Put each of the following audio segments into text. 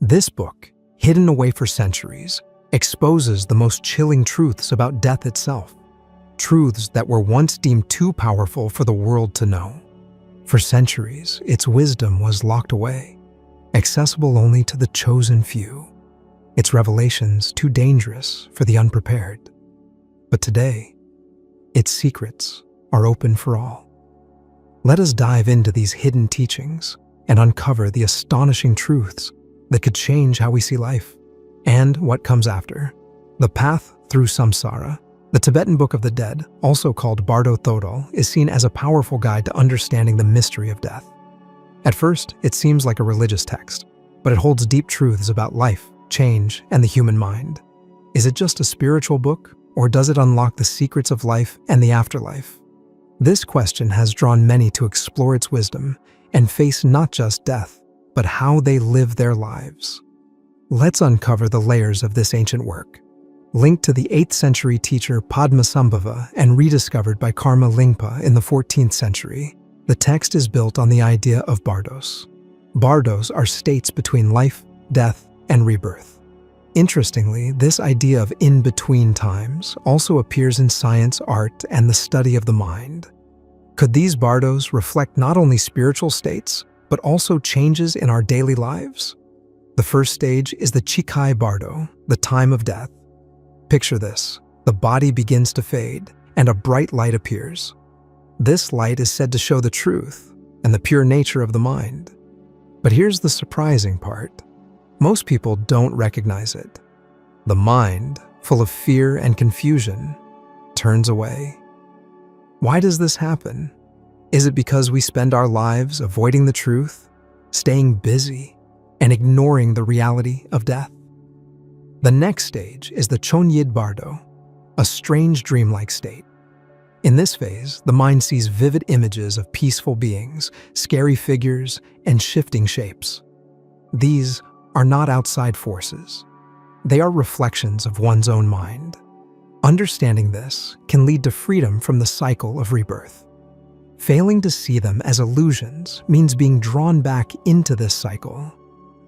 This book, hidden away for centuries, exposes the most chilling truths about death itself, truths that were once deemed too powerful for the world to know. For centuries, its wisdom was locked away, accessible only to the chosen few, its revelations too dangerous for the unprepared. But today, its secrets are open for all. Let us dive into these hidden teachings and uncover the astonishing truths that could change how we see life and what comes after. The Path Through Samsara, the Tibetan Book of the Dead, also called Bardo Thodol, is seen as a powerful guide to understanding the mystery of death. At first, it seems like a religious text, but it holds deep truths about life, change, and the human mind. Is it just a spiritual book, or does it unlock the secrets of life and the afterlife? This question has drawn many to explore its wisdom and face not just death, but how they live their lives. Let's uncover the layers of this ancient work. Linked to the 8th century teacher Padmasambhava and rediscovered by Karma Lingpa in the 14th century, the text is built on the idea of Bardos. Bardos are states between life, death, and rebirth. Interestingly, this idea of in-between times also appears in science, art, and the study of the mind. Could these Bardos reflect not only spiritual states, but also changes in our daily lives? The first stage is the Chikai Bardo, the time of death. Picture this: the body begins to fade, and a bright light appears. This light is said to show the truth and the pure nature of the mind. But here's the surprising part. Most people don't recognize it. The mind, full of fear and confusion, turns away. Why does this happen? Is it because we spend our lives avoiding the truth, staying busy, and ignoring the reality of death? The next stage is the Chonyid Bardo, a strange dreamlike state. In this phase, the mind sees vivid images of peaceful beings, scary figures, and shifting shapes. These are not outside forces. They are reflections of one's own mind. Understanding this can lead to freedom from the cycle of rebirth. Failing to see them as illusions means being drawn back into this cycle.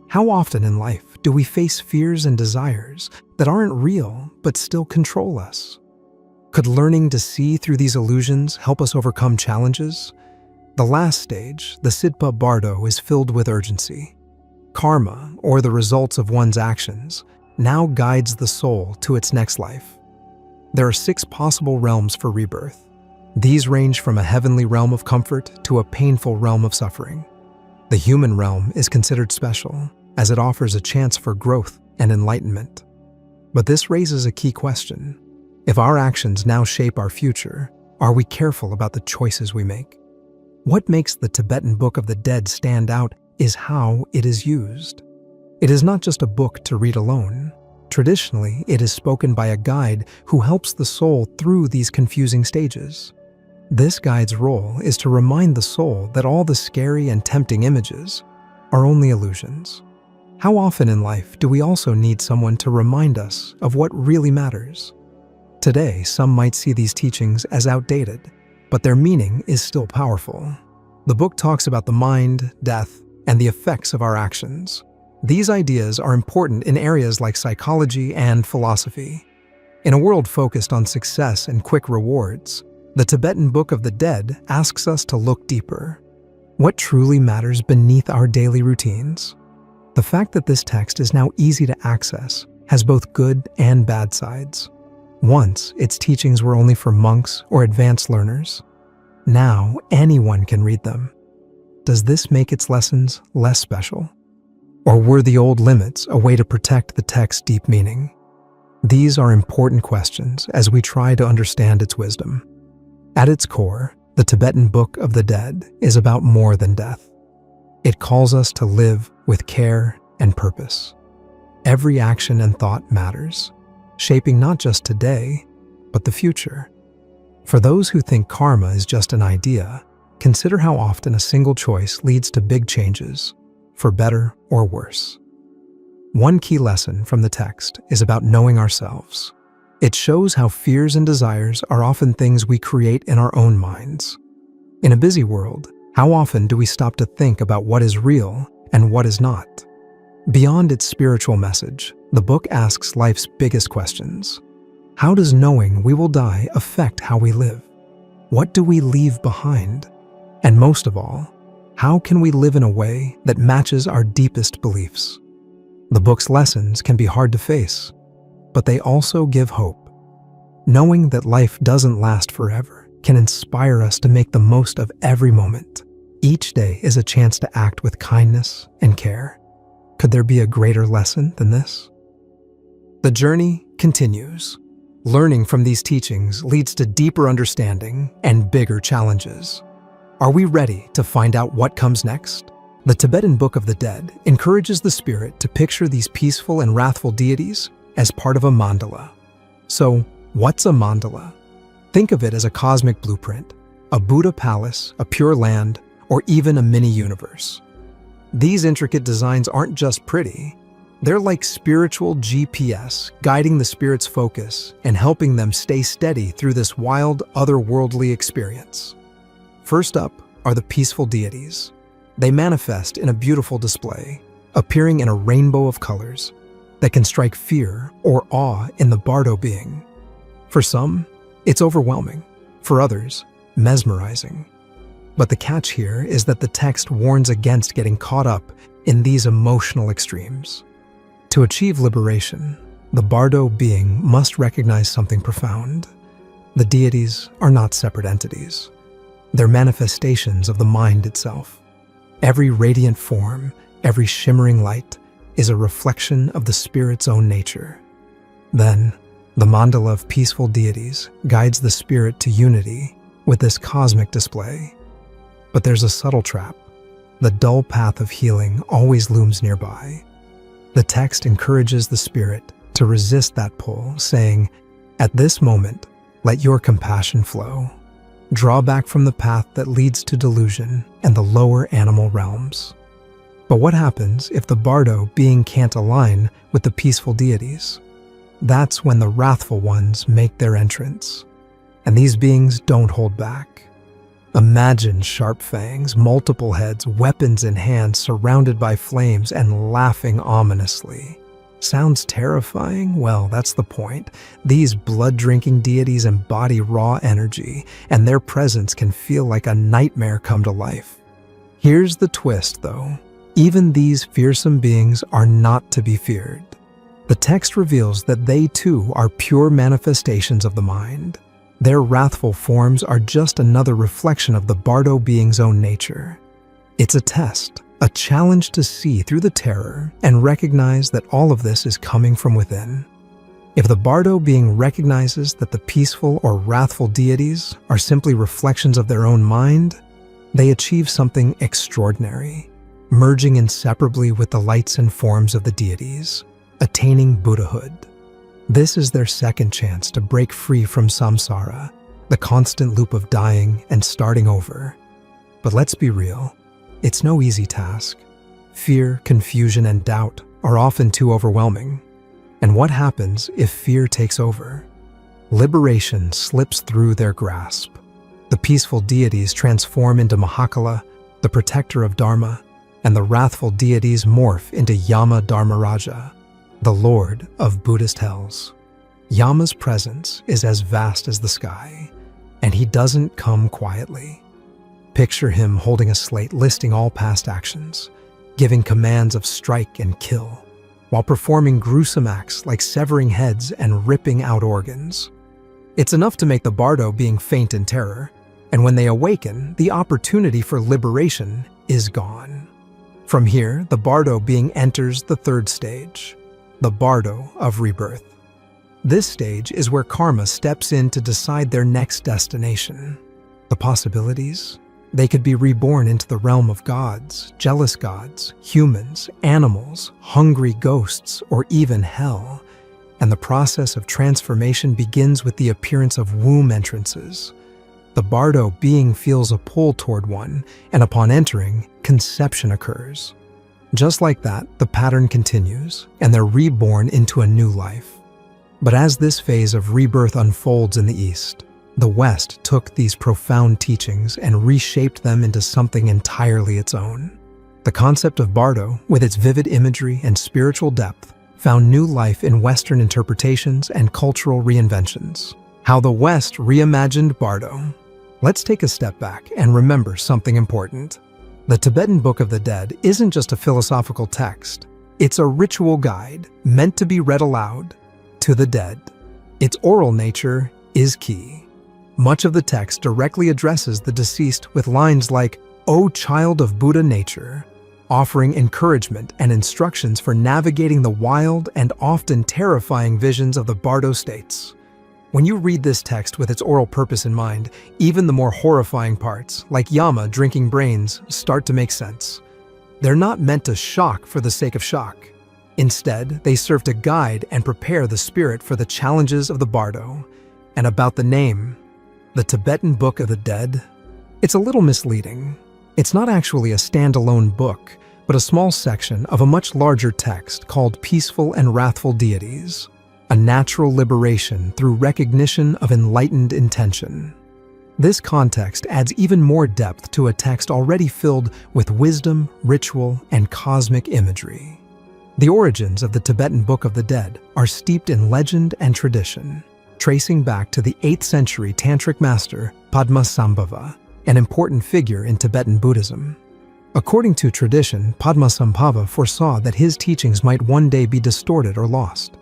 How often in life do we face fears and desires that aren't real but still control us? Could learning to see through these illusions help us overcome challenges? The last stage, the Sidpa Bardo, is filled with urgency. Karma, or the results of one's actions, now guides the soul to its next life. There are 6 possible realms for rebirth. These range from a heavenly realm of comfort to a painful realm of suffering. The human realm is considered special, as it offers a chance for growth and enlightenment. But this raises a key question. If our actions now shape our future, are we careful about the choices we make? What makes the Tibetan Book of the Dead stand out is how it is used. It is not just a book to read alone. Traditionally, it is spoken by a guide who helps the soul through these confusing stages. This guide's role is to remind the soul that all the scary and tempting images are only illusions. How often in life do we also need someone to remind us of what really matters? Today, some might see these teachings as outdated, but their meaning is still powerful. The book talks about the mind, death, and the effects of our actions. These ideas are important in areas like psychology and philosophy. In a world focused on success and quick rewards, the Tibetan Book of the Dead asks us to look deeper. What truly matters beneath our daily routines? The fact that this text is now easy to access has both good and bad sides. Once, its teachings were only for monks or advanced learners. Now, anyone can read them. Does this make its lessons less special? Or were the old limits a way to protect the text's deep meaning? These are important questions as we try to understand its wisdom. At its core, the Tibetan Book of the Dead is about more than death. It calls us to live with care and purpose. Every action and thought matters, shaping not just today, but the future. For those who think karma is just an idea, consider how often a single choice leads to big changes, for better or worse. One key lesson from the text is about knowing ourselves. It shows how fears and desires are often things we create in our own minds. In a busy world, how often do we stop to think about what is real and what is not? Beyond its spiritual message, the book asks life's biggest questions. How does knowing we will die affect how we live? What do we leave behind? And most of all, how can we live in a way that matches our deepest beliefs? The book's lessons can be hard to face, but they also give hope. Knowing that life doesn't last forever can inspire us to make the most of every moment. Each day is a chance to act with kindness and care. Could there be a greater lesson than this? The journey continues. Learning from these teachings leads to deeper understanding and bigger challenges. Are we ready to find out what comes next? The Tibetan Book of the Dead encourages the spirit to picture these peaceful and wrathful deities as part of a mandala. So, what's a mandala? Think of it as a cosmic blueprint, a Buddha palace, a pure land, or even a mini-universe. These intricate designs aren't just pretty. They're like spiritual GPS, guiding the spirit's focus and helping them stay steady through this wild, otherworldly experience. First up are the peaceful deities. They manifest in a beautiful display, appearing in a rainbow of colors that can strike fear or awe in the Bardo being. For some, it's overwhelming. For others, mesmerizing. But the catch here is that the text warns against getting caught up in these emotional extremes. To achieve liberation, the Bardo being must recognize something profound. The deities are not separate entities. They're manifestations of the mind itself. Every radiant form, every shimmering light, is a reflection of the spirit's own nature. Then, the mandala of peaceful deities guides the spirit to unity with this cosmic display. But there's a subtle trap. The dull path of healing always looms nearby. The text encourages the spirit to resist that pull, saying, "At this moment, let your compassion flow. Draw back from the path that leads to delusion and the lower animal realms." But what happens if the Bardo being can't align with the peaceful deities? That's when the wrathful ones make their entrance. And these beings don't hold back. Imagine sharp fangs, multiple heads, weapons in hand, surrounded by flames and laughing ominously. Sounds terrifying? Well, that's the point. These blood-drinking deities embody raw energy, and their presence can feel like a nightmare come to life. Here's the twist, though. Even these fearsome beings are not to be feared. The text reveals that they too are pure manifestations of the mind. Their wrathful forms are just another reflection of the Bardo being's own nature. It's a test, a challenge to see through the terror and recognize that all of this is coming from within. If the Bardo being recognizes that the peaceful or wrathful deities are simply reflections of their own mind, they achieve something extraordinary, merging inseparably with the lights and forms of the deities, attaining Buddhahood. This is their second chance to break free from samsara, the constant loop of dying and starting over. But let's be real, it's no easy task. Fear, confusion, and doubt are often too overwhelming. And what happens if fear takes over? Liberation slips through their grasp. The peaceful deities transform into Mahakala, the protector of Dharma, and the wrathful deities morph into Yama Dharmaraja, the lord of Buddhist hells. Yama's presence is as vast as the sky, and he doesn't come quietly. Picture him holding a slate listing all past actions, giving commands of strike and kill, while performing gruesome acts like severing heads and ripping out organs. It's enough to make the Bardo being faint in terror, and when they awaken, the opportunity for liberation is gone. From here, the Bardo being enters the third stage, the Bardo of rebirth. This stage is where karma steps in to decide their next destination. The possibilities? They could be reborn into the realm of gods, jealous gods, humans, animals, hungry ghosts, or even hell. And the process of transformation begins with the appearance of womb entrances. The Bardo being feels a pull toward one, and upon entering, conception occurs. Just like that, the pattern continues, and they're reborn into a new life. But as this phase of rebirth unfolds in the East, the West took these profound teachings and reshaped them into something entirely its own. The concept of Bardo, with its vivid imagery and spiritual depth, found new life in Western interpretations and cultural reinventions. How the West reimagined Bardo. Let's take a step back and remember something important. The Tibetan Book of the Dead isn't just a philosophical text. It's a ritual guide meant to be read aloud to the dead. Its oral nature is key. Much of the text directly addresses the deceased with lines like, "O child of Buddha nature," offering encouragement and instructions for navigating the wild and often terrifying visions of the Bardo states. When you read this text with its oral purpose in mind, even the more horrifying parts, like Yama drinking brains, start to make sense. They're not meant to shock for the sake of shock. Instead, they serve to guide and prepare the spirit for the challenges of the Bardo. And about the name, the Tibetan Book of the Dead, it's a little misleading. It's not actually a standalone book, but a small section of a much larger text called Peaceful and Wrathful Deities, a natural liberation through recognition of enlightened intention. This context adds even more depth to a text already filled with wisdom, ritual, and cosmic imagery. The origins of the Tibetan Book of the Dead are steeped in legend and tradition, tracing back to the 8th century tantric master Padmasambhava, an important figure in Tibetan Buddhism. According to tradition, Padmasambhava foresaw that his teachings might one day be distorted or lost.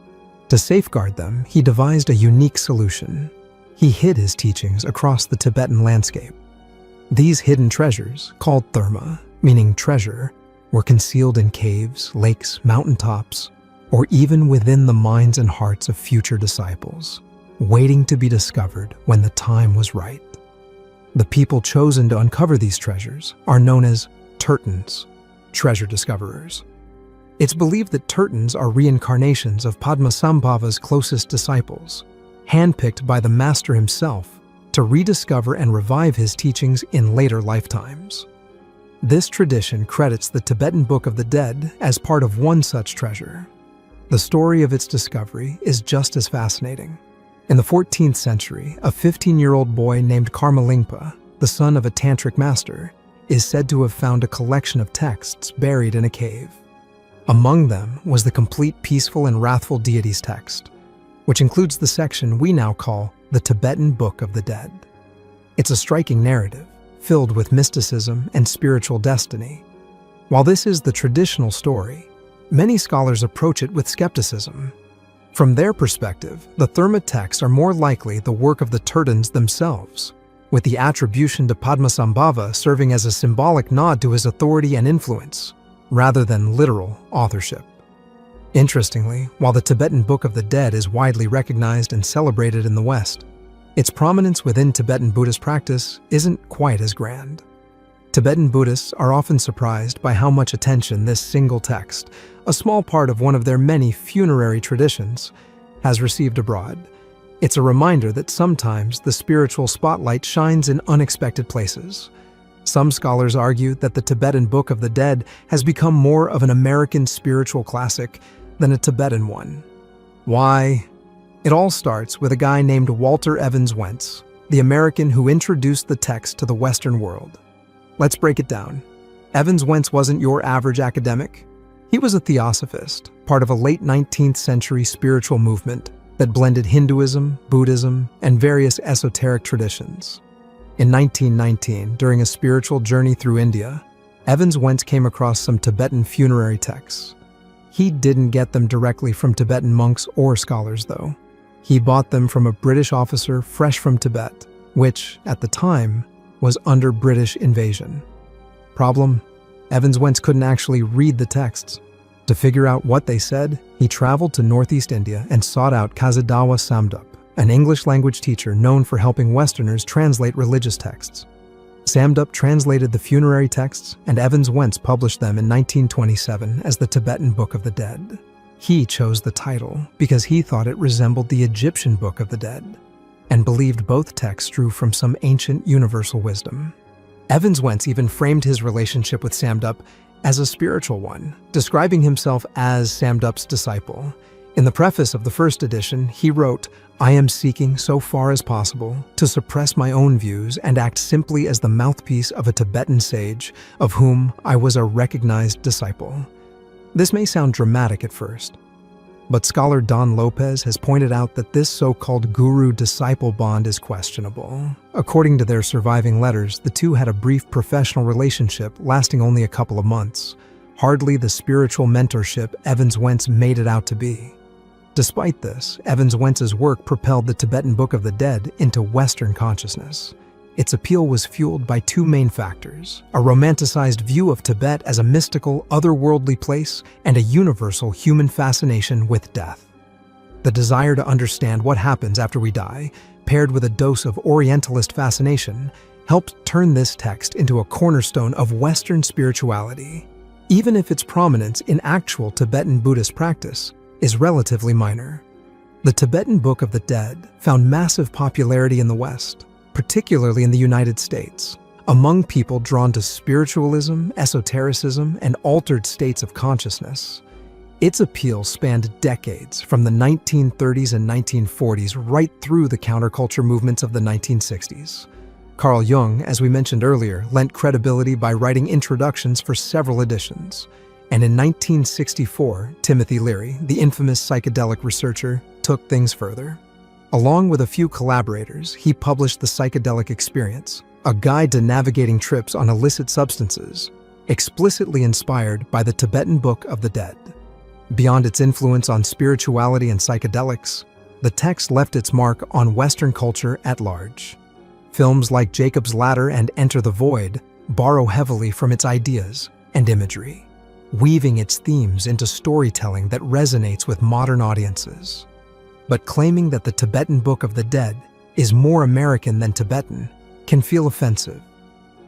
To safeguard them, he devised a unique solution. He hid his teachings across the Tibetan landscape. These hidden treasures, called therma, meaning treasure, were concealed in caves, lakes, mountaintops, or even within the minds and hearts of future disciples, waiting to be discovered when the time was right. The people chosen to uncover these treasures are known as Tertons, treasure discoverers. It's believed that Tertons are reincarnations of Padmasambhava's closest disciples, handpicked by the master himself to rediscover and revive his teachings in later lifetimes. This tradition credits the Tibetan Book of the Dead as part of one such treasure. The story of its discovery is just as fascinating. In the 14th century, a 15-year-old boy named Karma Lingpa, the son of a tantric master, is said to have found a collection of texts buried in a cave. Among them was the complete Peaceful and Wrathful Deities text, which includes the section we now call the Tibetan Book of the Dead. It's a striking narrative, filled with mysticism and spiritual destiny. While this is the traditional story, many scholars approach it with skepticism. From their perspective, the Therma texts are more likely the work of the Tertons themselves, with the attribution to Padmasambhava serving as a symbolic nod to his authority and influence, rather than literal authorship. Interestingly, while the Tibetan Book of the Dead is widely recognized and celebrated in the West, its prominence within Tibetan Buddhist practice isn't quite as grand. Tibetan Buddhists are often surprised by how much attention this single text, a small part of one of their many funerary traditions, has received abroad. It's a reminder that sometimes the spiritual spotlight shines in unexpected places. Some scholars argue that the Tibetan Book of the Dead has become more of an American spiritual classic than a Tibetan one. Why? It all starts with a guy named Walter Evans Wentz, the American who introduced the text to the Western world. Let's break it down. Evans Wentz wasn't your average academic. He was a theosophist, part of a late 19th century spiritual movement that blended Hinduism, Buddhism, and various esoteric traditions. In 1919, during a spiritual journey through India, Evans Wentz came across some Tibetan funerary texts. He didn't get them directly from Tibetan monks or scholars, though. He bought them from a British officer fresh from Tibet, which, at the time, was under British invasion. Problem? Evans Wentz couldn't actually read the texts. To figure out what they said, he traveled to Northeast India and sought out Kazadawa Samdup, an English-language teacher known for helping Westerners translate religious texts. Samdup translated the funerary texts, and Evans Wentz published them in 1927 as the Tibetan Book of the Dead. He chose the title because he thought it resembled the Egyptian Book of the Dead, and believed both texts drew from some ancient universal wisdom. Evans Wentz even framed his relationship with Samdup as a spiritual one, describing himself as Samdup's disciple, In the preface of the first edition, he wrote, "I am seeking, so far as possible, to suppress my own views and act simply as the mouthpiece of a Tibetan sage, of whom I was a recognized disciple." This may sound dramatic at first, but scholar Don Lopez has pointed out that this so-called guru-disciple bond is questionable. According to their surviving letters, the two had a brief professional relationship lasting only a couple of months, hardly the spiritual mentorship Evans Wentz made it out to be. Despite this, Evans Wentz's work propelled the Tibetan Book of the Dead into Western consciousness. Its appeal was fueled by two main factors: a romanticized view of Tibet as a mystical, otherworldly place, and a universal human fascination with death. The desire to understand what happens after we die, paired with a dose of Orientalist fascination, helped turn this text into a cornerstone of Western spirituality, even if its prominence in actual Tibetan Buddhist practice is relatively minor. The Tibetan Book of the Dead found massive popularity in the West, particularly in the United States, among people drawn to spiritualism, esotericism, and altered states of consciousness. Its appeal spanned decades, from the 1930s and 1940s right through the counterculture movements of the 1960s. Carl Jung, as we mentioned earlier, lent credibility by writing introductions for several editions. And in 1964, Timothy Leary, the infamous psychedelic researcher, took things further. Along with a few collaborators, he published The Psychedelic Experience, a guide to navigating trips on illicit substances, explicitly inspired by the Tibetan Book of the Dead. Beyond its influence on spirituality and psychedelics, the text left its mark on Western culture at large. Films like Jacob's Ladder and Enter the Void borrow heavily from its ideas and imagery, weaving its themes into storytelling that resonates with modern audiences. But claiming that the Tibetan Book of the Dead is more American than Tibetan can feel offensive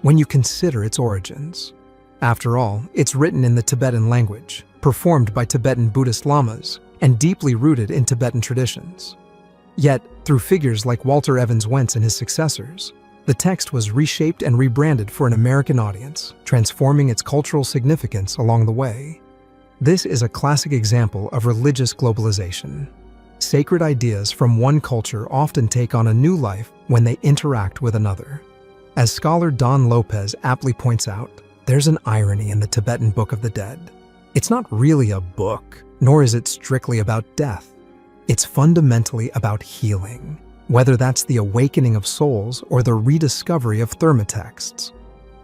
when you consider its origins. After all, it's written in the Tibetan language, performed by Tibetan Buddhist lamas, and deeply rooted in Tibetan traditions. Yet, through figures like Walter Evans Wentz and his successors, the text was reshaped and rebranded for an American audience, transforming its cultural significance along the way. This is a classic example of religious globalization. Sacred ideas from one culture often take on a new life when they interact with another. As scholar Don Lopez aptly points out, there's an irony in the Tibetan Book of the Dead. It's not really a book, nor is it strictly about death. It's fundamentally about healing, whether that's the awakening of souls or the rediscovery of thermatexts.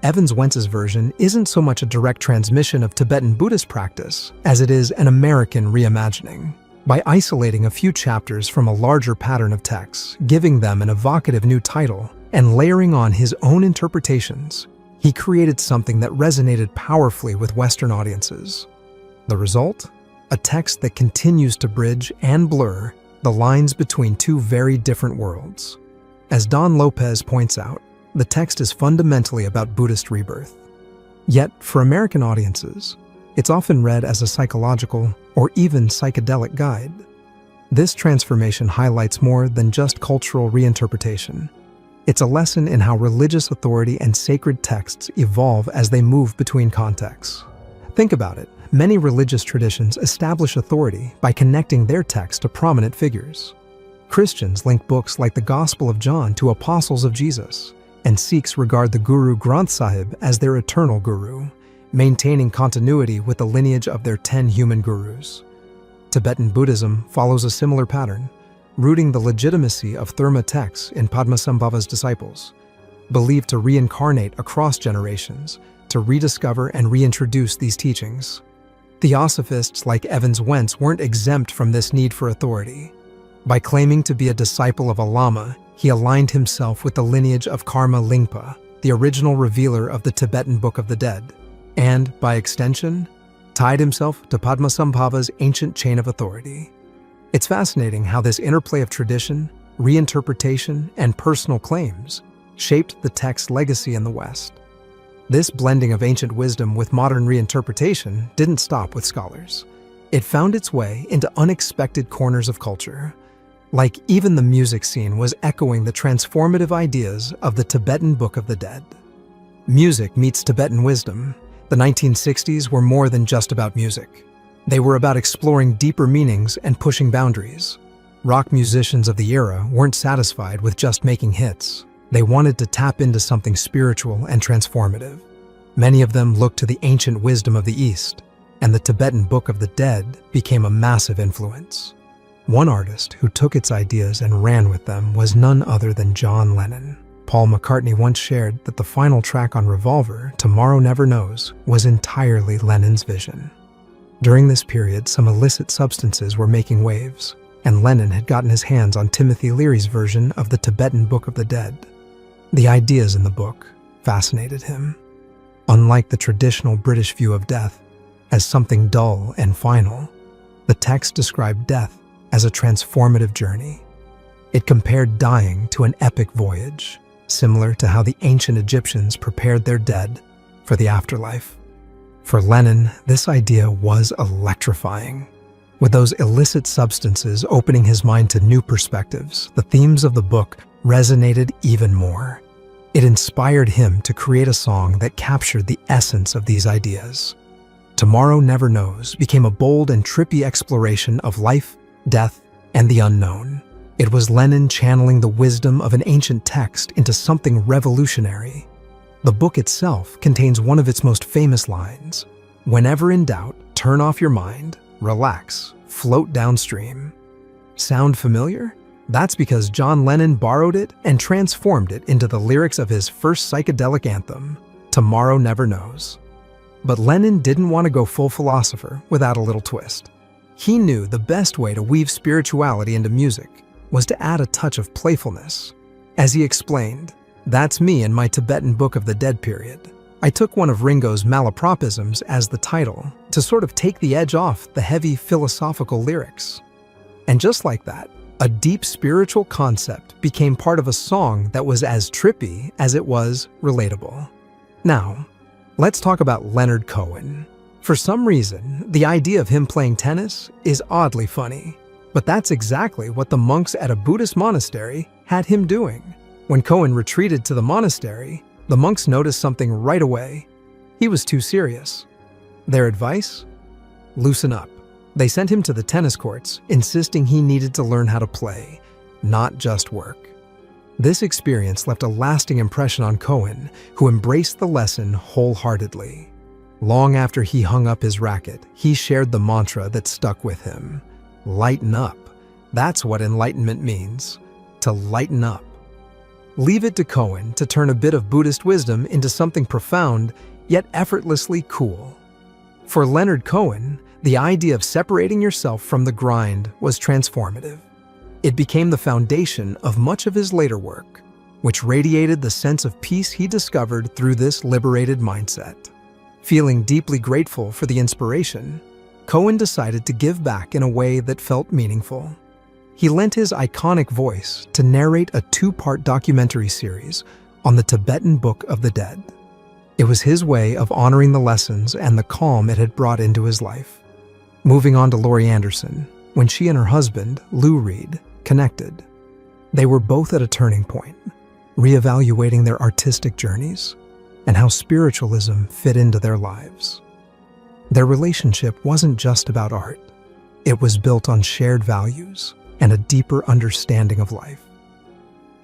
Evans Wentz's version isn't so much a direct transmission of Tibetan Buddhist practice as it is an American reimagining. By isolating a few chapters from a larger pattern of texts, giving them an evocative new title, and layering on his own interpretations, he created something that resonated powerfully with Western audiences. The result? A text that continues to bridge and blur the lines between two very different worlds. As Don Lopez points out, the text is fundamentally about Buddhist rebirth. Yet, for American audiences, it's often read as a psychological or even psychedelic guide. This transformation highlights more than just cultural reinterpretation. It's a lesson in how religious authority and sacred texts evolve as they move between contexts. Think about it. Many religious traditions establish authority by connecting their text to prominent figures. Christians link books like the Gospel of John to apostles of Jesus, and Sikhs regard the Guru Granth Sahib as their eternal guru, maintaining continuity with the lineage of their 10 human gurus. Tibetan Buddhism follows a similar pattern, rooting the legitimacy of Therma texts in Padmasambhava's disciples, believed to reincarnate across generations to rediscover and reintroduce these teachings. Theosophists like Evans Wentz weren't exempt from this need for authority. By claiming to be a disciple of a lama, he aligned himself with the lineage of Karma Lingpa, the original revealer of the Tibetan Book of the Dead, and, by extension, tied himself to Padmasambhava's ancient chain of authority. It's fascinating how this interplay of tradition, reinterpretation, and personal claims shaped the text's legacy in the West. This blending of ancient wisdom with modern reinterpretation didn't stop with scholars. It found its way into unexpected corners of culture. Like even the music scene was echoing the transformative ideas of the Tibetan Book of the Dead. Music meets Tibetan wisdom. The 1960s were more than just about music. They were about exploring deeper meanings and pushing boundaries. Rock musicians of the era weren't satisfied with just making hits. They wanted to tap into something spiritual and transformative. Many of them looked to the ancient wisdom of the East, and the Tibetan Book of the Dead became a massive influence. One artist who took its ideas and ran with them was none other than John Lennon. Paul McCartney once shared that the final track on Revolver, Tomorrow Never Knows, was entirely Lennon's vision. During this period, some illicit substances were making waves, and Lennon had gotten his hands on Timothy Leary's version of the Tibetan Book of the Dead. The ideas in the book fascinated him. Unlike the traditional British view of death as something dull and final, the text described death as a transformative journey. It compared dying to an epic voyage, similar to how the ancient Egyptians prepared their dead for the afterlife. For Lennon, this idea was electrifying. With those illicit substances opening his mind to new perspectives, the themes of the book resonated even more. It inspired him to create a song that captured the essence of these ideas. Tomorrow Never Knows became a bold and trippy exploration of life, death, and the unknown. It was Lennon channeling the wisdom of an ancient text into something revolutionary. The book itself contains one of its most famous lines: "Whenever in doubt, turn off your mind, relax, float downstream." Sound familiar? That's because John Lennon borrowed it and transformed it into the lyrics of his first psychedelic anthem, Tomorrow Never Knows. But Lennon didn't want to go full philosopher without a little twist. He knew the best way to weave spirituality into music was to add a touch of playfulness. As he explained, "That's me in my Tibetan Book of the Dead period. I took one of Ringo's malapropisms as the title to sort of take the edge off the heavy philosophical lyrics." And just like that, a deep spiritual concept became part of a song that was as trippy as it was relatable. Now, let's talk about Leonard Cohen. For some reason, the idea of him playing tennis is oddly funny, but that's exactly what the monks at a Buddhist monastery had him doing. When Cohen retreated to the monastery, the monks noticed something right away. He was too serious. Their advice? Loosen up. They sent him to the tennis courts, insisting he needed to learn how to play, not just work. This experience left a lasting impression on Cohen, who embraced the lesson wholeheartedly. Long after he hung up his racket, he shared the mantra that stuck with him: lighten up. That's what enlightenment means, to lighten up. Leave it to Cohen to turn a bit of Buddhist wisdom into something profound, yet effortlessly cool. For Leonard Cohen, the idea of separating yourself from the grind was transformative. It became the foundation of much of his later work, which radiated the sense of peace he discovered through this liberated mindset. Feeling deeply grateful for the inspiration, Cohen decided to give back in a way that felt meaningful. He lent his iconic voice to narrate a 2-part documentary series on the Tibetan Book of the Dead. It was his way of honoring the lessons and the calm it had brought into his life. Moving on to Laurie Anderson, when she and her husband, Lou Reed, connected, they were both at a turning point, reevaluating their artistic journeys and how spiritualism fit into their lives. Their relationship wasn't just about art. It was built on shared values and a deeper understanding of life.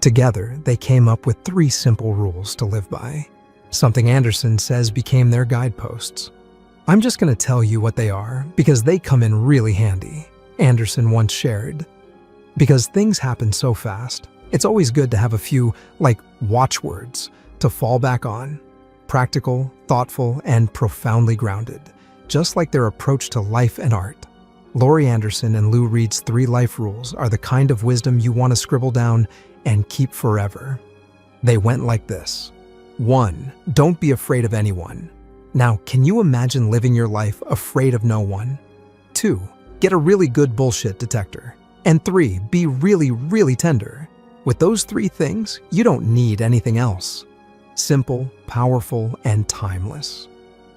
Together, they came up with 3 simple rules to live by, something Anderson says became their guideposts. "I'm just going to tell you what they are because they come in really handy," Anderson once shared. "Because things happen so fast, it's always good to have a few, watchwords to fall back on. Practical, thoughtful, and profoundly grounded, just like their approach to life and art." Laurie Anderson and Lou Reed's 3 life rules are the kind of wisdom you want to scribble down and keep forever. They went like this. 1. Don't be afraid of anyone. Now, can you imagine living your life afraid of no one? 2. Get a really good bullshit detector. And 3. Be really, really tender. With those 3 things, you don't need anything else. Simple, powerful, and timeless.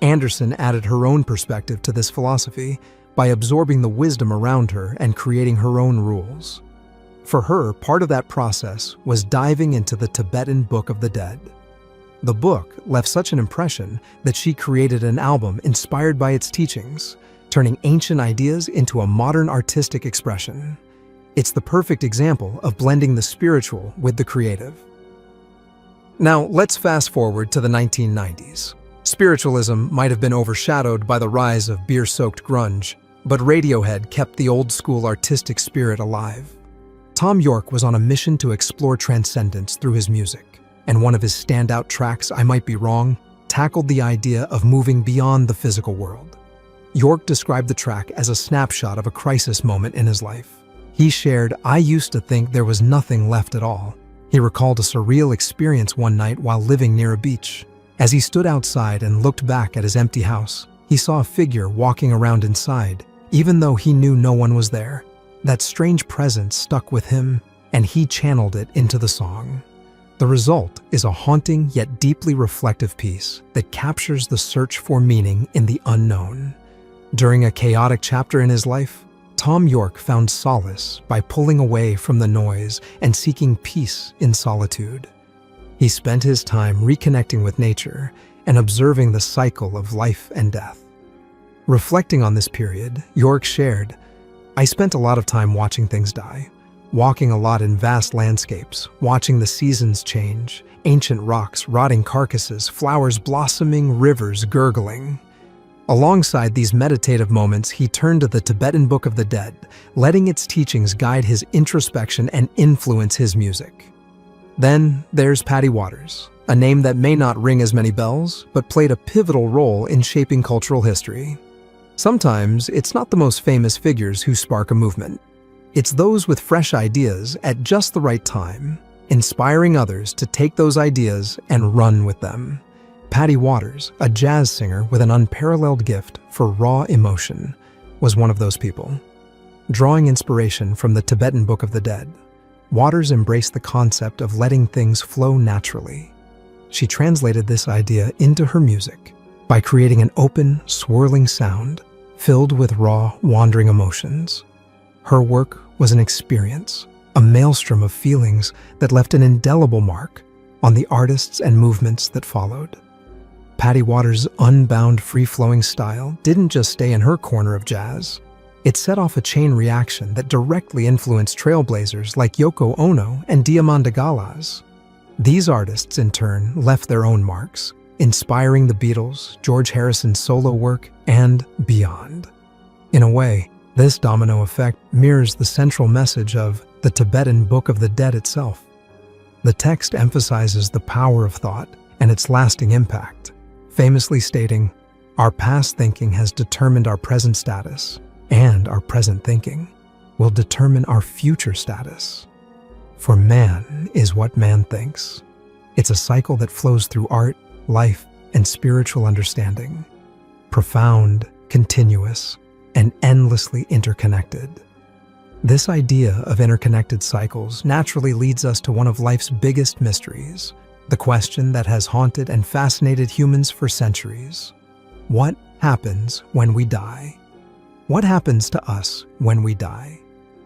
Anderson added her own perspective to this philosophy by absorbing the wisdom around her and creating her own rules. For her, part of that process was diving into the Tibetan Book of the Dead. The book left such an impression that she created an album inspired by its teachings, turning ancient ideas into a modern artistic expression. It's the perfect example of blending the spiritual with the creative. Now, let's fast forward to the 1990s. Spiritualism might have been overshadowed by the rise of beer-soaked grunge, but Radiohead kept the old-school artistic spirit alive. Thom Yorke was on a mission to explore transcendence through his music, and one of his standout tracks, I Might Be Wrong, tackled the idea of moving beyond the physical world. Yorke described the track as a snapshot of a crisis moment in his life. He shared, "I used to think there was nothing left at all." He recalled a surreal experience one night while living near a beach. As he stood outside and looked back at his empty house, he saw a figure walking around inside, even though he knew no one was there. That strange presence stuck with him, and he channeled it into the song. The result is a haunting yet deeply reflective piece that captures the search for meaning in the unknown. During a chaotic chapter in his life, Thom Yorke found solace by pulling away from the noise and seeking peace in solitude. He spent his time reconnecting with nature and observing the cycle of life and death. Reflecting on this period, Yorke shared, "I spent a lot of time watching things die, walking a lot in vast landscapes, watching the seasons change, ancient rocks, rotting carcasses, flowers blossoming, rivers gurgling." Alongside these meditative moments, he turned to the Tibetan Book of the Dead, letting its teachings guide his introspection and influence his music. Then there's Paddy Waters, a name that may not ring as many bells, but played a pivotal role in shaping cultural history. Sometimes it's not the most famous figures who spark a movement. It's those with fresh ideas at just the right time, inspiring others to take those ideas and run with them. Paddy Waters, a jazz singer with an unparalleled gift for raw emotion, was one of those people. Drawing inspiration from the Tibetan Book of the Dead, Waters embraced the concept of letting things flow naturally. She translated this idea into her music by creating an open, swirling sound filled with raw, wandering emotions. Her work was an experience, a maelstrom of feelings that left an indelible mark on the artists and movements that followed. Paddy Waters' unbound, free-flowing style didn't just stay in her corner of jazz. It set off a chain reaction that directly influenced trailblazers like Yoko Ono and Diamanda Galás. These artists, in turn, left their own marks, inspiring the Beatles, George Harrison's solo work, and beyond. In a way, this domino effect mirrors the central message of the Tibetan Book of the Dead itself. The text emphasizes the power of thought and its lasting impact, famously stating, "Our past thinking has determined our present status, and our present thinking will determine our future status. For man is what man thinks." It's a cycle that flows through art, life, and spiritual understanding. Profound, continuous, and endlessly interconnected. This idea of interconnected cycles naturally leads us to one of life's biggest mysteries, the question that has haunted and fascinated humans for centuries. What happens when we die? What happens to us when we die?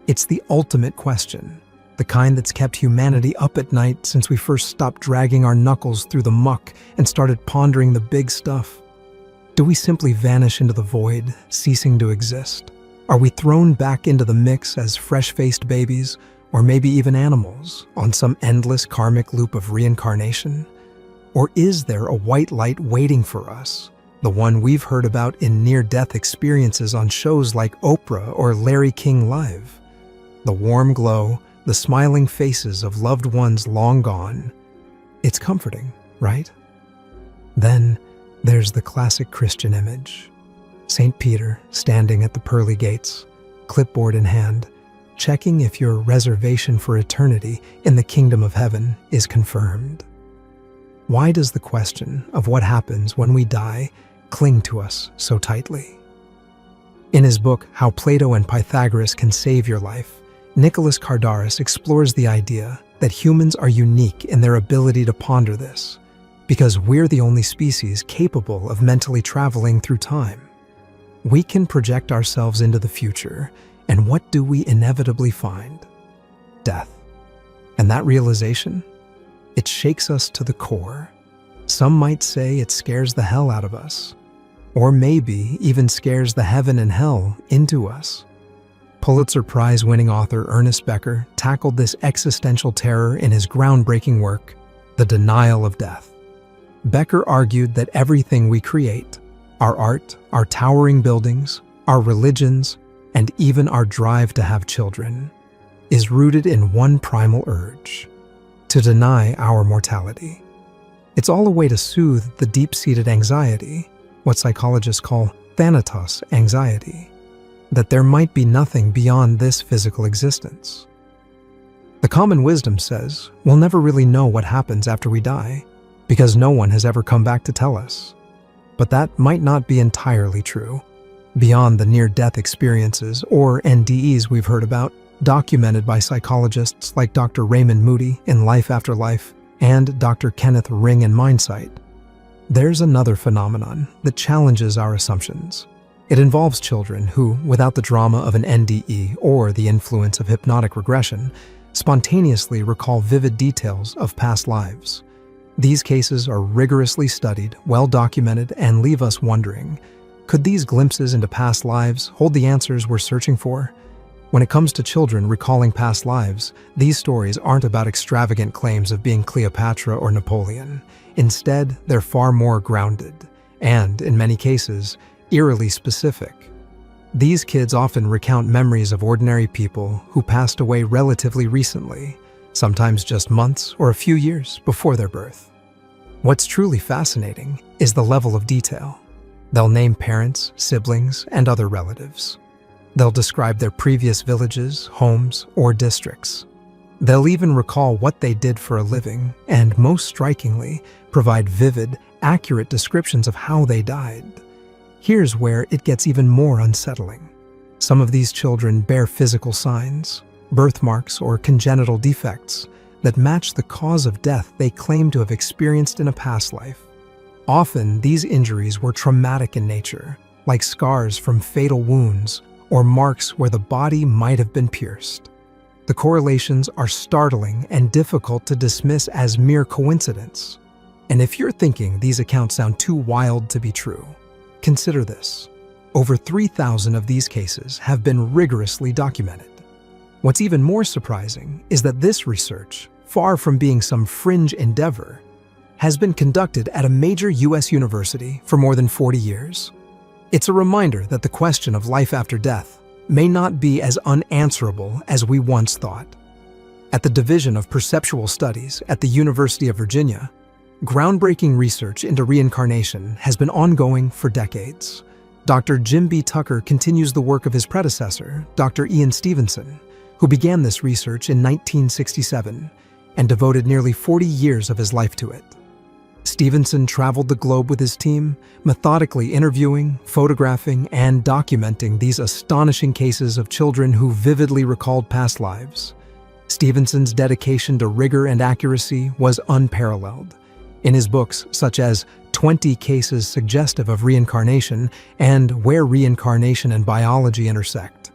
It's the ultimate question, the kind that's kept humanity up at night since we first stopped dragging our knuckles through the muck and started pondering the big stuff. Do we simply vanish into the void, ceasing to exist? Are we thrown back into the mix as fresh-faced babies, or maybe even animals, on some endless karmic loop of reincarnation? Or is there a white light waiting for us, the one we've heard about in near-death experiences on shows like Oprah or Larry King Live? The warm glow, the smiling faces of loved ones long gone. It's comforting, right? Then there's the classic Christian image. St. Peter standing at the pearly gates, clipboard in hand, checking if your reservation for eternity in the kingdom of heaven is confirmed. Why does the question of what happens when we die cling to us so tightly? In his book, How Plato and Pythagoras Can Save Your Life, Nicholas Kardaras explores the idea that humans are unique in their ability to ponder this, because we're the only species capable of mentally traveling through time. We can project ourselves into the future, and what do we inevitably find? Death. And that realization? It shakes us to the core. Some might say it scares the hell out of us. or maybe even scares the heaven and hell into us. Pulitzer Prize-winning author Ernest Becker tackled this existential terror in his groundbreaking work, The Denial of Death. Becker argued that everything we create, our art, our towering buildings, our religions, and even our drive to have children, is rooted in one primal urge: to deny our mortality. It's all a way to soothe the deep-seated anxiety, what psychologists call thanatos anxiety, that there might be nothing beyond this physical existence. The common wisdom says we'll never really know what happens after we die, because no one has ever come back to tell us. But that might not be entirely true. Beyond the near-death experiences, or NDEs we've heard about, documented by psychologists like Dr. Raymond Moody in Life After Life and Dr. Kenneth Ring in Mindsight, there's another phenomenon that challenges our assumptions. It involves children who, without the drama of an NDE or the influence of hypnotic regression, spontaneously recall vivid details of past lives. These cases are rigorously studied, well-documented, and leave us wondering, could these glimpses into past lives hold the answers we're searching for? When it comes to children recalling past lives, these stories aren't about extravagant claims of being Cleopatra or Napoleon. Instead, they're far more grounded, and, in many cases, eerily specific. These kids often recount memories of ordinary people who passed away relatively recently, sometimes just months or a few years before their birth. What's truly fascinating is the level of detail. They'll name parents, siblings, and other relatives. They'll describe their previous villages, homes, or districts. They'll even recall what they did for a living, and most strikingly, provide vivid, accurate descriptions of how they died. Here's where it gets even more unsettling. Some of these children bear physical signs, birthmarks or congenital defects that match the cause of death they claim to have experienced in a past life. Often, these injuries were traumatic in nature, like scars from fatal wounds or marks where the body might have been pierced. The correlations are startling and difficult to dismiss as mere coincidence. And if you're thinking these accounts sound too wild to be true, consider this. Over 3,000 of these cases have been rigorously documented. What's even more surprising is that this research, far from being some fringe endeavor, has been conducted at a major U.S. university for more than 40 years. It's a reminder that the question of life after death may not be as unanswerable as we once thought. At the Division of Perceptual Studies at the University of Virginia, groundbreaking research into reincarnation has been ongoing for decades. Dr. Jim B. Tucker continues the work of his predecessor, Dr. Ian Stevenson, who began this research in 1967 and devoted nearly 40 years of his life to it. Stevenson traveled the globe with his team, methodically interviewing, photographing, and documenting these astonishing cases of children who vividly recalled past lives. Stevenson's dedication to rigor and accuracy was unparalleled. In his books, such as 20 Cases Suggestive of Reincarnation and Where Reincarnation and Biology Intersect,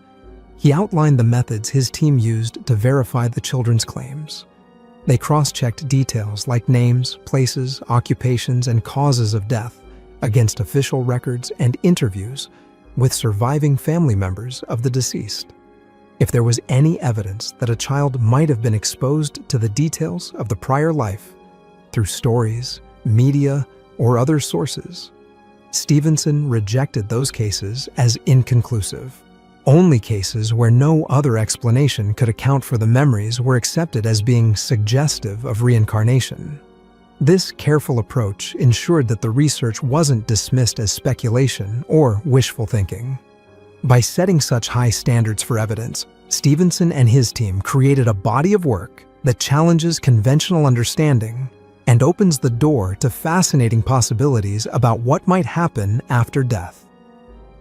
he outlined the methods his team used to verify the children's claims. They cross-checked details like names, places, occupations, and causes of death against official records and interviews with surviving family members of the deceased. If there was any evidence that a child might have been exposed to the details of the prior life through stories, media, or other sources, Stevenson rejected those cases as inconclusive. Only cases where no other explanation could account for the memories were accepted as being suggestive of reincarnation. This careful approach ensured that the research wasn't dismissed as speculation or wishful thinking. By setting such high standards for evidence, Stevenson and his team created a body of work that challenges conventional understanding and opens the door to fascinating possibilities about what might happen after death.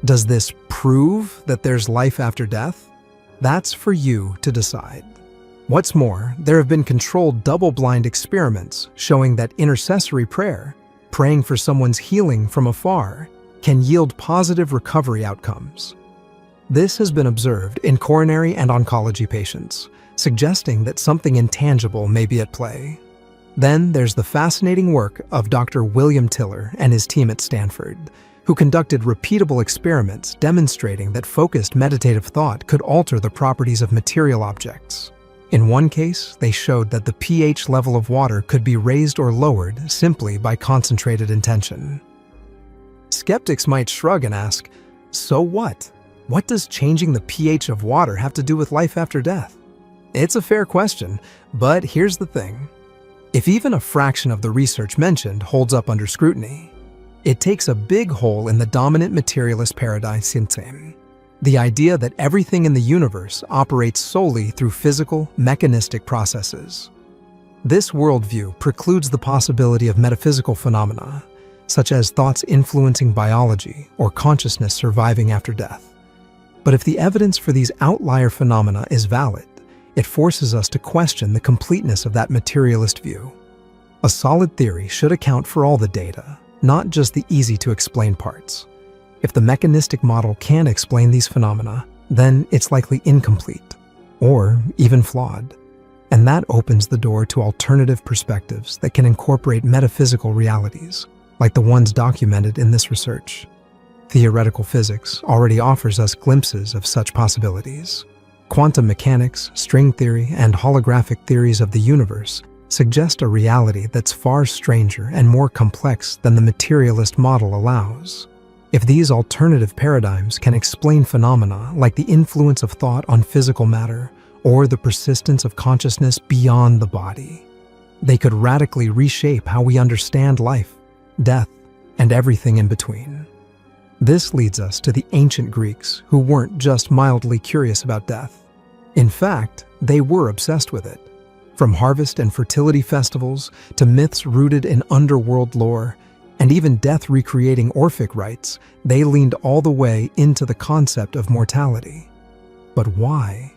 Does this prove that there's life after death? That's for you to decide. What's more, there have been controlled double-blind experiments showing that intercessory prayer, praying for someone's healing from afar, can yield positive recovery outcomes. This has been observed in coronary and oncology patients, suggesting that something intangible may be at play. Then there's the fascinating work of Dr. William Tiller and his team at Stanford, who conducted repeatable experiments demonstrating that focused meditative thought could alter the properties of material objects. In one case, they showed that the pH level of water could be raised or lowered simply by concentrated intention. Skeptics might shrug and ask, so what? What does changing the pH of water have to do with life after death? It's a fair question, but here's the thing. If even a fraction of the research mentioned holds up under scrutiny, it takes a big hole in the dominant materialist paradigm, the idea that everything in the universe operates solely through physical, mechanistic processes. This worldview precludes the possibility of metaphysical phenomena, such as thoughts influencing biology or consciousness surviving after death. But if the evidence for these outlier phenomena is valid, it forces us to question the completeness of that materialist view. A solid theory should account for all the data, not just the easy-to-explain parts. If the mechanistic model can't explain these phenomena, then it's likely incomplete, or even flawed. And that opens the door to alternative perspectives that can incorporate metaphysical realities, like the ones documented in this research. Theoretical physics already offers us glimpses of such possibilities. Quantum mechanics, string theory, and holographic theories of the universe suggest a reality that's far stranger and more complex than the materialist model allows. If these alternative paradigms can explain phenomena like the influence of thought on physical matter or the persistence of consciousness beyond the body, they could radically reshape how we understand life, death, and everything in between. This leads us to the ancient Greeks, who weren't just mildly curious about death. In fact, they were obsessed with it. From harvest and fertility festivals to myths rooted in underworld lore, and even death recreating Orphic rites, they leaned all the way into the concept of mortality. But why?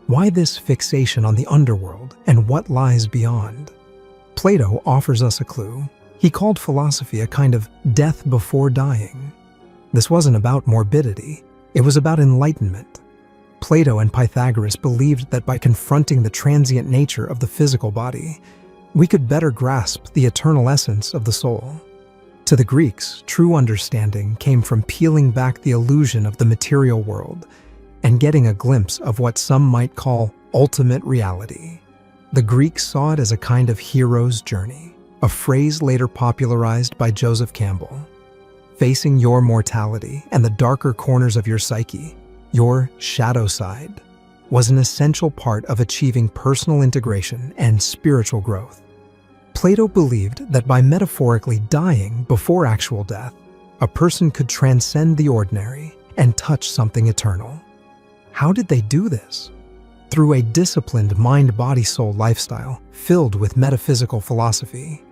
Why this fixation on the underworld and what lies beyond? Plato offers us a clue. He called philosophy a kind of death before dying. This wasn't about morbidity, it was about enlightenment. Plato and Pythagoras believed that by confronting the transient nature of the physical body, we could better grasp the eternal essence of the soul. To the Greeks, true understanding came from peeling back the illusion of the material world and getting a glimpse of what some might call ultimate reality. The Greeks saw it as a kind of hero's journey, a phrase later popularized by Joseph Campbell. Facing your mortality and the darker corners of your psyche, your shadow side, was an essential part of achieving personal integration and spiritual growth. Plato believed that by metaphorically dying before actual death, a person could transcend the ordinary and touch something eternal. How did they do this? Through a disciplined mind-body-soul lifestyle filled with metaphysical philosophy.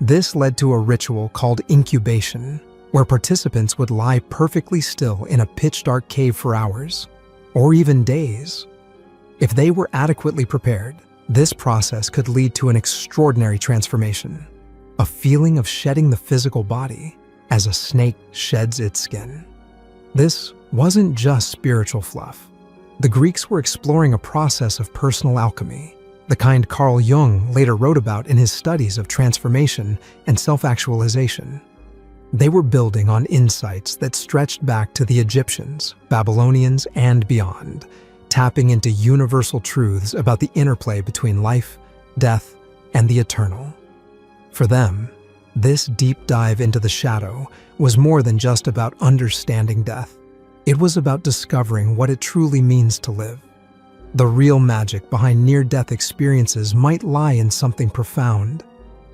This led to a ritual called incubation, where participants would lie perfectly still in a pitch-dark cave for hours, or even days. If they were adequately prepared, this process could lead to an extraordinary transformation, a feeling of shedding the physical body as a snake sheds its skin. This wasn't just spiritual fluff. The Greeks were exploring a process of personal alchemy, the kind Carl Jung later wrote about in his studies of transformation and self-actualization. They were building on insights that stretched back to the Egyptians, Babylonians, and beyond, tapping into universal truths about the interplay between life, death, and the eternal. For them, this deep dive into the shadow was more than just about understanding death. It was about discovering what it truly means to live. The real magic behind near-death experiences might lie in something profound,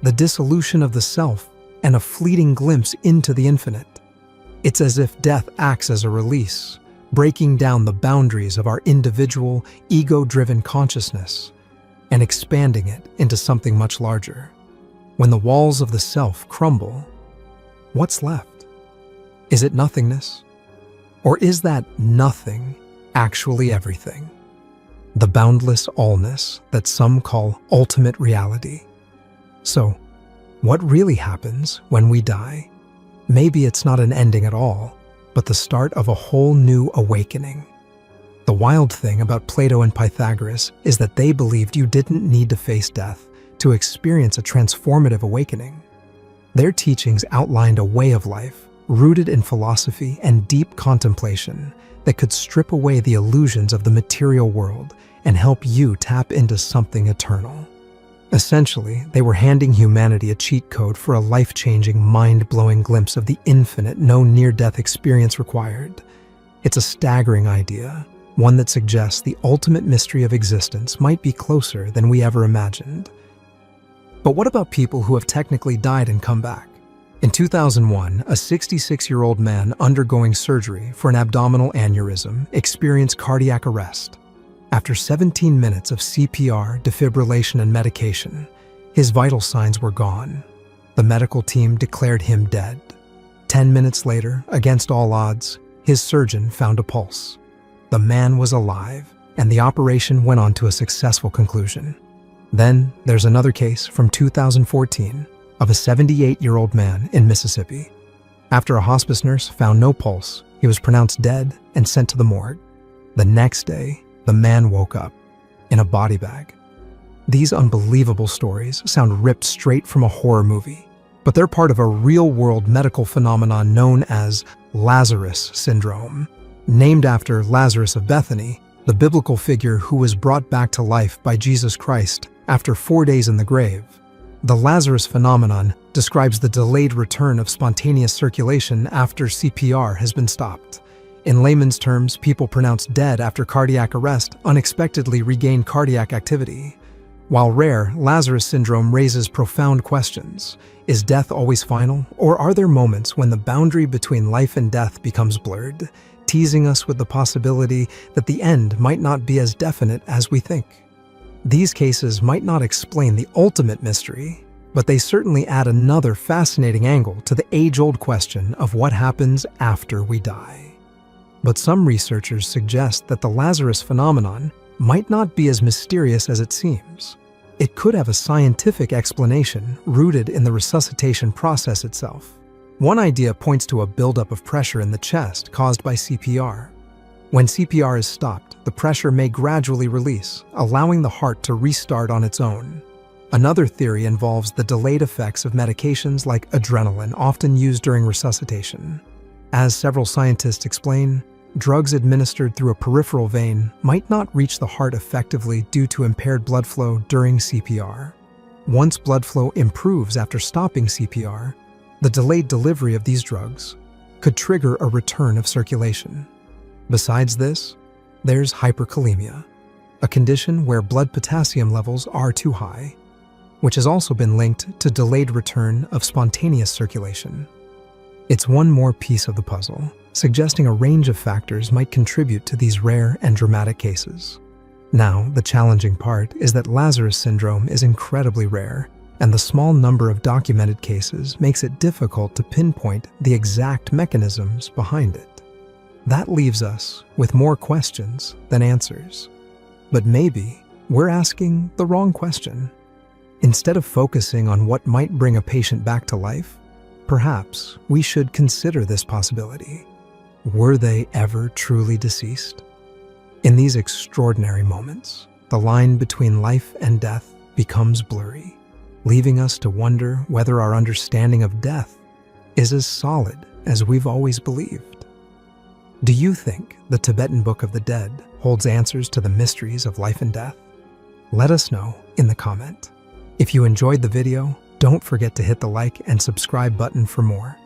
the dissolution of the self and a fleeting glimpse into the infinite. It's as if death acts as a release, breaking down the boundaries of our individual, ego-driven consciousness and expanding it into something much larger. When the walls of the self crumble, what's left? Is it nothingness? Or is that nothing actually everything? The boundless allness that some call ultimate reality. So, what really happens when we die? Maybe it's not an ending at all, but the start of a whole new awakening. The wild thing about Plato and Pythagoras is that they believed you didn't need to face death to experience a transformative awakening. Their teachings outlined a way of life, rooted in philosophy and deep contemplation that could strip away the illusions of the material world and help you tap into something eternal. Essentially, they were handing humanity a cheat code for a life-changing, mind-blowing glimpse of the infinite no near-death experience required. It's a staggering idea, one that suggests the ultimate mystery of existence might be closer than we ever imagined. But what about people who have technically died and come back? In 2001, a 66-year-old man undergoing surgery for an abdominal aneurysm experienced cardiac arrest. After 17 minutes of CPR, defibrillation, and medication, his vital signs were gone. The medical team declared him dead. 10 minutes later, against all odds, his surgeon found a pulse. The man was alive, and the operation went on to a successful conclusion. Then there's another case from 2014 of a 78-year-old man in Mississippi. After a hospice nurse found no pulse, he was pronounced dead and sent to the morgue. The next day, the man woke up in a body bag. These unbelievable stories sound ripped straight from a horror movie, but they're part of a real-world medical phenomenon known as Lazarus syndrome. Named after Lazarus of Bethany, the biblical figure who was brought back to life by Jesus Christ after 4 days in the grave. The Lazarus phenomenon describes the delayed return of spontaneous circulation after CPR has been stopped. In layman's terms, people pronounced dead after cardiac arrest unexpectedly regain cardiac activity. While rare, Lazarus syndrome raises profound questions. Is death always final, or are there moments when the boundary between life and death becomes blurred, teasing us with the possibility that the end might not be as definite as we think? These cases might not explain the ultimate mystery, but they certainly add another fascinating angle to the age-old question of what happens after we die. But some researchers suggest that the Lazarus phenomenon might not be as mysterious as it seems. It could have a scientific explanation rooted in the resuscitation process itself. One idea points to a buildup of pressure in the chest caused by CPR. When CPR is stopped, the pressure may gradually release, allowing the heart to restart on its own. Another theory involves the delayed effects of medications like adrenaline, often used during resuscitation. As several scientists explain, drugs administered through a peripheral vein might not reach the heart effectively due to impaired blood flow during CPR. Once blood flow improves after stopping CPR, the delayed delivery of these drugs could trigger a return of circulation. Besides this, there's hyperkalemia, a condition where blood potassium levels are too high, which has also been linked to delayed return of spontaneous circulation. It's one more piece of the puzzle, suggesting a range of factors might contribute to these rare and dramatic cases. Now, the challenging part is that Lazarus syndrome is incredibly rare, and the small number of documented cases makes it difficult to pinpoint the exact mechanisms behind it. That leaves us with more questions than answers. But maybe we're asking the wrong question. Instead of focusing on what might bring a patient back to life, perhaps we should consider this possibility. Were they ever truly deceased? In these extraordinary moments, the line between life and death becomes blurry, leaving us to wonder whether our understanding of death is as solid as we've always believed. Do you think the Tibetan Book of the Dead holds answers to the mysteries of life and death? Let us know in the comment. If you enjoyed the video, don't forget to hit the like and subscribe button for more.